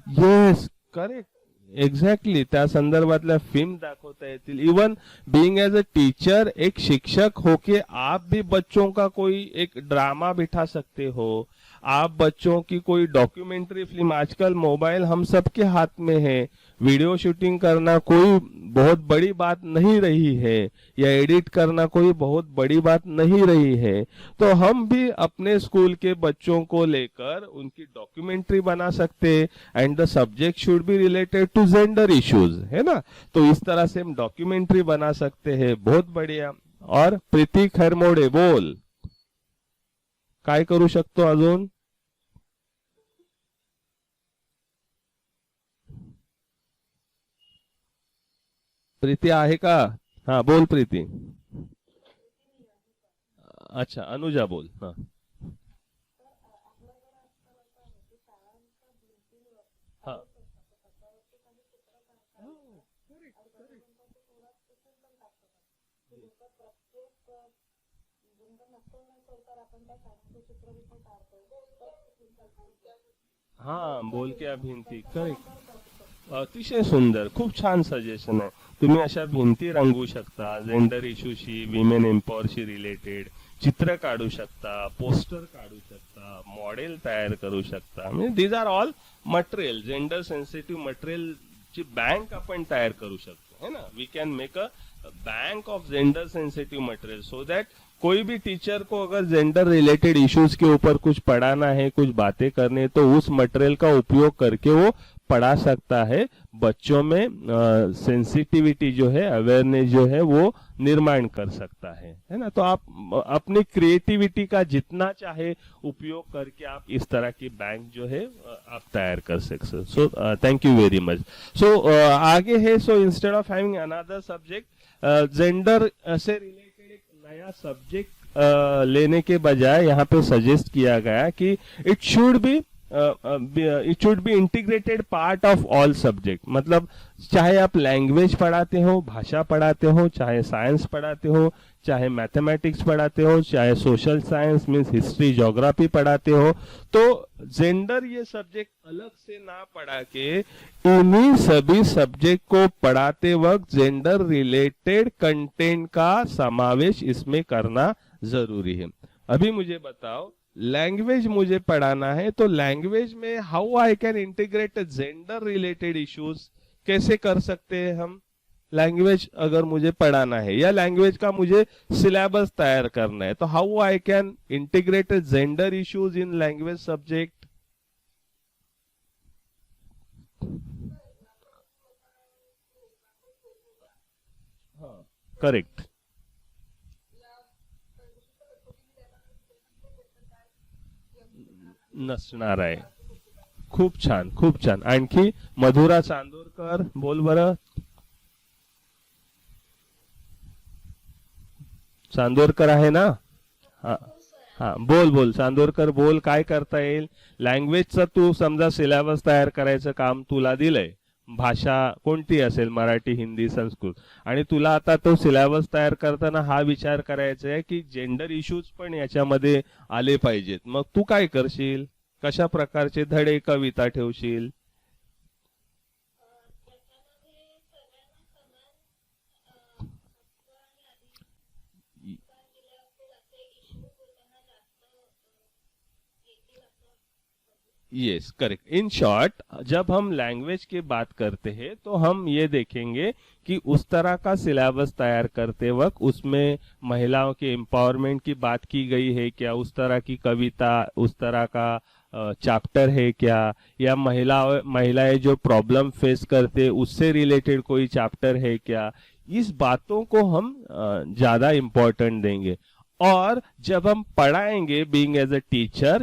Speaker 1: yes correct, exactly, त्या संदर्भातल्या फिल्म दाखवता येतील। Even being as a teacher, एक शिक्षक होके आप भी बच्चों का कोई एक ड्रामा बिठा सकते हो, आप बच्चों की कोई डॉक्यूमेंट्री फिल्म, आजकल मोबाइल हम सबके हाथ में है, वीडियो शूटिंग करना कोई बहुत बड़ी बात नहीं रही है, या एडिट करना कोई बहुत बड़ी बात नहीं रही है। तो हम भी अपने स्कूल के बच्चों को लेकर उनकी डॉक्यूमेंट्री बना सकते, and the subject should be related to gender issues, है ना? तो इस तरह से हम डॉक्यूमेंट्री बना सकते हैं, बहुत बढ़िया। और प्रीति खैरमोडे बोल, काय करू शकतो अजून? प्रीति आहे का? हाँ बोल प्रीति। अच्छा, अनुजा बोल, हाँ। हाँ, हाँ बोल के या भिंती, करेक्ट, अतिशय सुंदर, खूप छान सजेशन आहे। तुम्ही अशा भिंती रंगवू शकता, जेंडर इश्यूशी, विमेन एम्पॉवरशी रिलेटेड चित्र काढू शकता, पोस्टर काढू शकता, मॉडेल तयार करू शकता। म्हणजे these are all material, gender sensitive material ची बँक आपण तयार करू शकतो, है ना? We can make a bank of gender sensitive material, so that कोई भी टीचर को अगर जेंडर रिलेटेड इश्यूज के ऊपर कुछ पढ़ाना है, कुछ बातें करनी है, तो उस मटेरियल का उपयोग करके वो पढ़ा सकता है। बच्चों में सेंसिटिविटी जो है, अवेयरनेस जो है, वो निर्माण कर सकता है ना? तो आप अपनी क्रिएटिविटी का जितना चाहे उपयोग करके आप इस तरह की बैंक जो है आप तैयार कर सकते। So thank you very much. So आगे है, so instead of having another subject, gender से रिलेटेड एक नया सब्जेक्ट लेने के बजाय यहाँ पे सजेस्ट किया गया कि it should be integrated part of all subject. मतलब चाहे आप लैंग्वेज पढ़ाते हो, भाषा पढ़ाते हो, चाहे साइंस पढ़ाते हो, चाहे मैथमेटिक्स पढ़ाते हो, चाहे social science means history geography पढ़ाते हो, तो जेंडर ये सब्जेक्ट अलग से ना पढ़ा के इन्हीं सभी सब्जेक्ट को पढ़ाते वक्त जेंडर रिलेटेड कंटेंट का समावेश इसमें करना जरूरी है। अभी मुझे बताओ, लैंग्वेज मुझे पढ़ाना है, तो लैंग्वेज में how I can integrate gender related issues, कैसे कर सकते हैं हम? लैंग्वेज अगर मुझे पढ़ाना है या लैंग्वेज का मुझे सिलेबस तैयार करना है, तो how I can integrate gender issues in language subject? हाँ, करेक्ट, नसणार आहे। खूप छान, खूप छान। आणखी मधुरा चांदोरकर बोल बरं, चांदोरकर आहे ना? हा, हा बोल बोल चांदोरकर बोल, काय करता येईल. लँग्वेजचं तू समजा सिलेबस तयार करायचं काम तुला दिलंय, भाषा कोणती असेल, मराठी हिंदी संस्कृत, आणि तुला आता तो सिलेबस तयार करताना हा विचार करायचा आहे की जेंडर इश्यूज पण याच्यामध्ये आले पाहिजेत. मग तू काय करशील, कशा प्रकारचे धडे कविता ठेवशील. Yes correct. इन शॉर्ट, जब हम लैंग्वेज की बात करते हैं तो हम ये देखेंगे कि उस तरह का सिलेबस तैयार करते वक्त उसमें महिलाओं के एम्पावरमेंट की बात की गई है क्या, उस तरह की कविता, उस तरह का चैप्टर है क्या, या महिलाएं जो प्रॉब्लम फेस करते उससे रिलेटेड कोई चैप्टर है क्या. इस बातों को हम ज्यादा इम्पोर्टेंट देंगे. और जब हम पढ़ाएंगे बीइंग एज अ टीचर,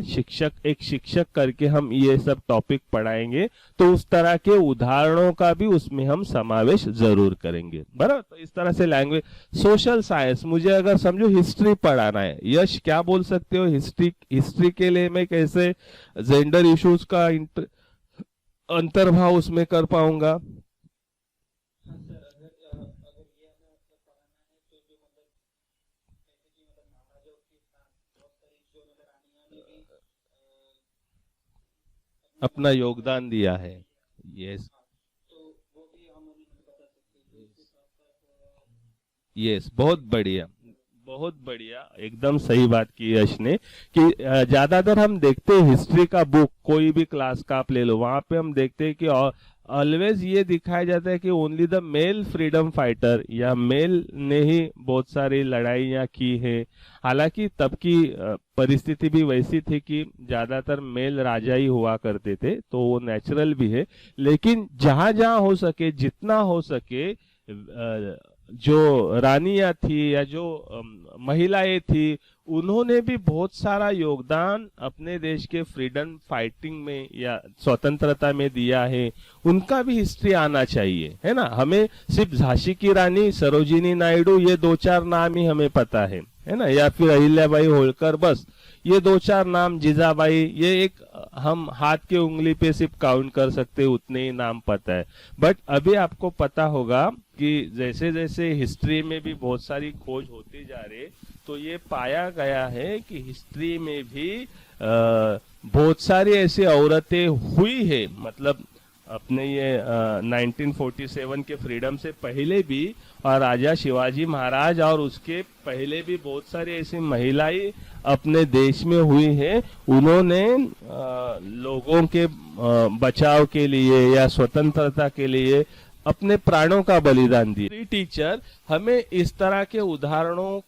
Speaker 1: एक शिक्षक करके हम ये सब टॉपिक पढ़ाएंगे तो उस तरह के उदाहरणों का भी उसमें हम समावेश जरूर करेंगे. बराबर. तो इस तरह से लैंग्वेज. सोशल साइंस, मुझे अगर समझो हिस्ट्री पढ़ाना है, यश क्या बोल सकते हो, हिस्ट्री के लिए मैं कैसे जेंडर इश्यूज का अंतर्भाव उसमें कर पाऊंगा. अपना योगदान दिया है. यस यस, बहुत बढ़िया, बहुत बढ़िया, एकदम सही बात की यश ने. कि ज्यादातर हम देखते हैं हिस्ट्री का बुक, कोई भी क्लास का आप ले लो, वहां पे हम देखते हैं कि ऑलवेज ये दिखाया जाता है कि only the male freedom fighter, या मेल ने ही बहुत सारी लड़ाइयाँ की है. हालांकि तब की परिस्थिति भी वैसी थी कि ज्यादातर मेल राजा ही हुआ करते थे, तो वो नेचुरल भी है. लेकिन जहां जहां हो सके, जितना हो सके, जो रानियां थी या जो महिलाएं थी, उन्होंने भी बहुत सारा योगदान अपने देश के फ्रीडम फाइटिंग में या स्वतंत्रता में दिया है. उनका भी हिस्ट्री आना चाहिए, है ना. हमें सिर्फ झांसी की रानी, सरोजिनी नायडू, ये दो चार नाम ही हमें पता है ना, या फिर अहिल्याबाई होलकर, बस ये दो चार नाम, जीजाबाई, ये एक हम हाथ के उंगली पे सिर्फ काउंट कर सकते, उतने ही नाम पता है. बट अभी आपको पता होगा कि जैसे जैसे हिस्ट्री में भी बहुत सारी खोज होती जा रही है, तो ये पाया गया है कि हिस्ट्री में भी बहुत सारी ऐसी औरतें हुई है. मतलब अपने ये 1947 के फ्रीडम से पहले भी, और राजा शिवाजी महाराज और उसके पहले भी बहुत सारी ऐसी महिलाएं अपने देश में हुई है. उन्होंने लोगों के बचाव के लिए या स्वतंत्रता के लिए अपने प्राणों का बलिदान दिया. टीचर, हमें इस तरह के उदाहरणों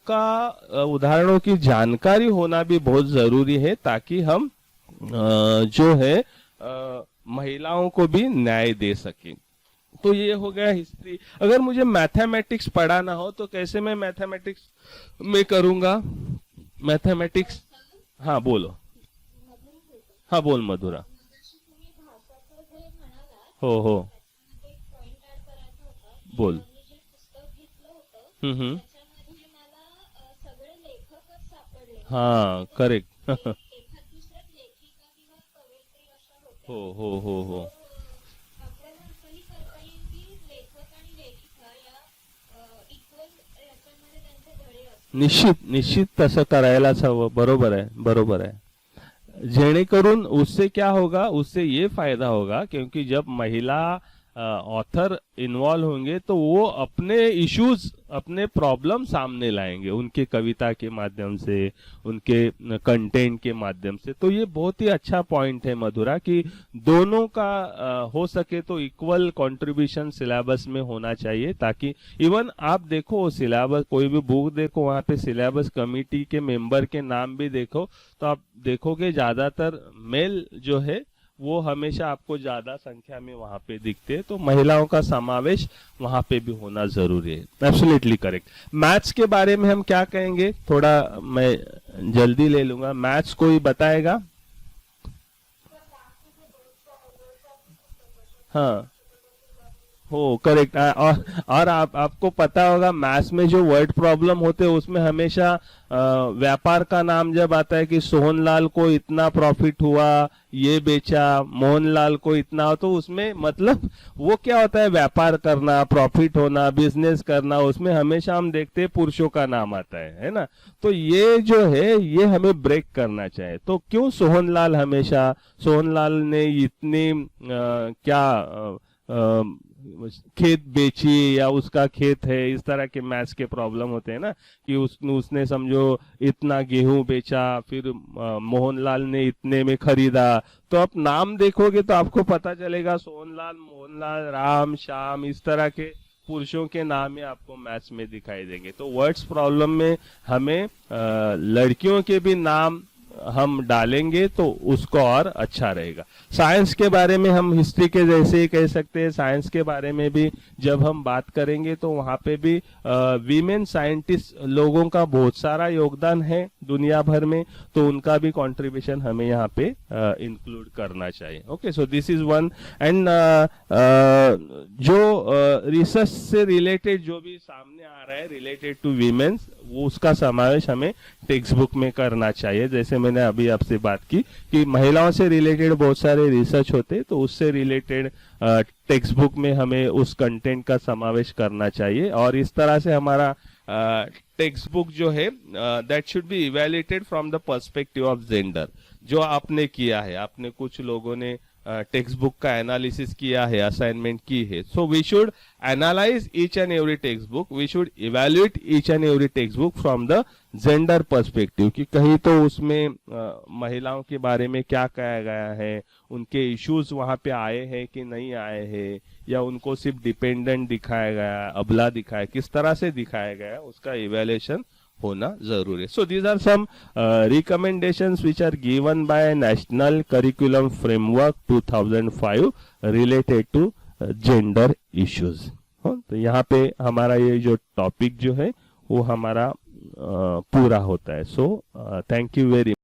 Speaker 1: की जानकारी होना भी बहुत जरूरी है, ताकि हम जो है महिलाओं को भी न्याय दे सके. तो ये हो गया हिस्ट्री. अगर मुझे मैथमेटिक्स पढ़ाना हो तो कैसे मैं मैथमेटिक्स में करूंगा. मैथमेटिक्स, हाँ बोलो. हाँ बोल मधुरा. हो हो बोल. हम्म. हाँ करेक्ट. हो. निश्चित निश्चित तसं करायलाच हवं. बरोबर आहे, बरोबर आहे. जेणेकरून उससे क्या होगा, उससे ये फायदा होगा, क्योंकि जब महिला ऑथर इन्वॉल्व होंगे तो वो अपने इश्यूज, अपने प्रॉब्लम सामने लाएंगे उनके कविता के माध्यम से, उनके कंटेंट के माध्यम से. तो ये बहुत ही अच्छा पॉइंट है मधुरा, कि दोनों का हो सके तो इक्वल कंट्रीब्यूशन सिलेबस में होना चाहिए, ताकि इवन आप देखो सिलेबस, कोई भी बुक देखो, वहां पे सिलेबस कमेटी के मेंबर के नाम भी देखो, तो आप देखोगे ज्यादातर मेल जो है वो हमेशा आपको ज्यादा संख्या में वहां पे दिखते हैं. तो महिलाओं का समावेश वहां पे भी होना जरूरी है. Absolutely correct. मैथ्स के बारे में हम क्या कहेंगे, थोड़ा मैं जल्दी ले लूंगा. मैथ्स कोई बताएगा. हाँ हो करेक्ट। और आपको पता होगा मैथ्स में जो वर्ड प्रॉब्लम होते हैं उसमें हमेशा व्यापार का नाम जब आता है कि सोहनलाल को इतना प्रॉफिट हुआ, ये बेचा, मोहनलाल को इतना, तो उसमें मतलब वो क्या होता है, व्यापार करना, प्रॉफिट होना, बिजनेस करना, उसमें हमेशा हम देखते हैं पुरुषों का नाम आता है ना। तो ये जो है ये हमें ब्रेक करना चाहिए। तो क्यों सोहनलाल, हमेशा सोहनलाल ने इतनी क्या खेत बेची या उसका खेत है, इस तरह के मैथ्स के प्रॉब्लम होते हैं ना, कि उसने समझो इतना गेहूं बेचा, फिर मोहनलाल ने इतने में खरीदा। तो आप नाम देखोगे तो आपको पता चलेगा सोहनलाल, मोहनलाल, राम, श्याम, इस तरह के पुरुषों के नाम ही आपको मैथ्स में दिखाई देंगे। तो वर्ड्स प्रॉब्लम में हमें लड़कियों के भी नाम हम डालेंगे तो उसको और अच्छा रहेगा। साइंस के बारे में हम हिस्ट्री के जैसे ही कह सकते हैं, साइंस के बारे में भी जब हम बात करेंगे तो वहां पे भी वीमेन साइंटिस्ट लोगों का बहुत सारा योगदान है दुनिया भर में, तो उनका भी कंट्रीब्यूशन हमें यहाँ पे इंक्लूड करना चाहिए। Okay, so this is one. And जो रिसर्च से रिलेटेड जो भी सामने आ रहा है रिलेटेड टू वीमेन्स, वो उसका समावेश हमें टेक्स्ट बुक में करना चाहिए। जैसे मैंने अभी आपसे बात की कि महिलाओं से रिलेटेड बहुत सारे रिसर्च होते, तो उससे रिलेटेड टेक्स्ट बुक में हमें उस कंटेंट का समावेश करना चाहिए। और इस तरह से हमारा टेक्स्ट बुक जो है that should B evaluated from the perspective of gender. जो आपने किया है, आपने कुछ लोगों ने टेक्स्ट बुक का एनालिसिस किया है, असाइनमेंट की है, so we should analyse each and every text book, we should evaluate each and every text book from the gender perspective, कि कहीं तो उसमें महिलाओं के बारे में क्या कहा गया है, उनके इश्यूज वहां पे आए हैं कि नहीं आए हैं, या उनको सिर्फ डिपेंडेंट दिखाया गया, अबला दिखाया, किस तरह से दिखाया गया, उसका इवैल्यूएशन होना जरूरी है। So these are some recommendations which are given by National Curriculum Framework 2005 related to gender issues। तो यहाँ पे हमारा ये जो टॉपिक जो है वो हमारा पूरा होता है। सो थैंक यू वेरी